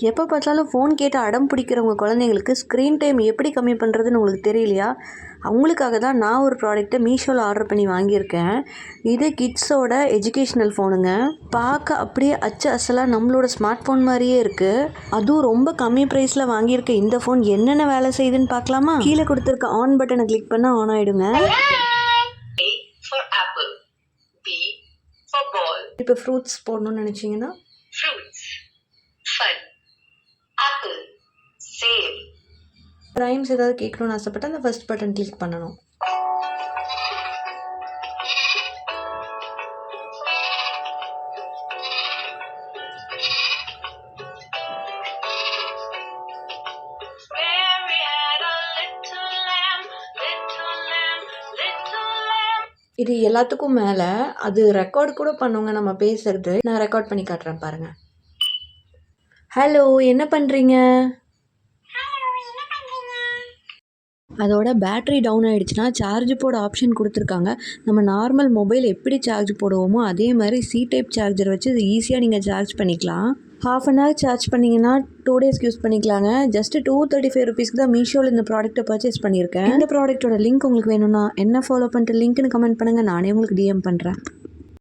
எப்போ பார்த்தாலும் ஃபோன் கேட்டு அடம் பிடிக்கிறவங்க குழந்தைங்களுக்கு ஸ்க்ரீன் டைம் எப்படி கம்மி பண்ணுறதுன்னு உங்களுக்கு தெரியலையா? அவங்களுக்காக தான் நான் ஒரு ப்ராடக்ட்டை மீஷோவில் ஆர்டர் பண்ணி வாங்கியிருக்கேன். இது கிட்ஸோட எஜுகேஷ்னல் ஃபோனுங்க. பார்க்க அப்படியே அச்சு அசலாக நம்மளோட ஸ்மார்ட் ஃபோன் மாதிரியே இருக்குது. அதுவும் ரொம்ப கம்மி ப்ரைஸில் வாங்கியிருக்க இந்த ஃபோன் என்னென்ன வேலை செய்யுதுன்னு பார்க்கலாமா? கீழே கொடுத்துருக்க ஆன் பட்டனை கிளிக் பண்ணால் ஆன் ஆகிடுங்க. இப்போ ஃப்ரூட்ஸ் போடணும்னு நினச்சிங்கன்னா ரைம்ஸ் ஏதாவது கேட்கணும்னு ஆசைப்பட்டா அந்த ஃபர்ஸ்ட் பட்டன் கிளிக் பண்ணணும். இது எல்லாத்துக்கும் மேலே அது ரெக்கார்டு கூட பண்ணுங்க நம்ம பேசுறது. நான் ரெக்கார்ட் பண்ணி காட்டுறேன் பாருங்க. ஹலோ, என்ன பண்ணுறீங்க? அதோட பேட்ரி டவுன் ஆகிடுச்சுன்னா சார்ஜ் போட ஆப்ஷன் கொடுத்துருக்காங்க. நம்ம நார்மல் மொபைல் எப்படி சார்ஜ் போடுவோமோ அதே மாதிரி சி டைப் சார்ஜர் வச்சு இது ஈஸியாக நீங்கள் சார்ஜ் பண்ணிக்கலாம். ½ சார்ஜ் பண்ணிங்கன்னா 2 days யூஸ் பண்ணிக்கலாங்க. ஜஸ்ட் 235 rupeesக்கு தான் மீஷோவில் இந்த ப்ராடக்ட்டை பர்ச்சேஸ் பண்ணியிருக்கேன். இந்த ப்ராடக்ட்டோட லிங்க் உங்களுக்கு வேணும்னா என்ன ஃபாலோ பண்ணிட்டு லிங்க்னு கமெண்ட் பண்ணுங்கள், நானே உங்களுக்கு DM பண்ணுறேன்.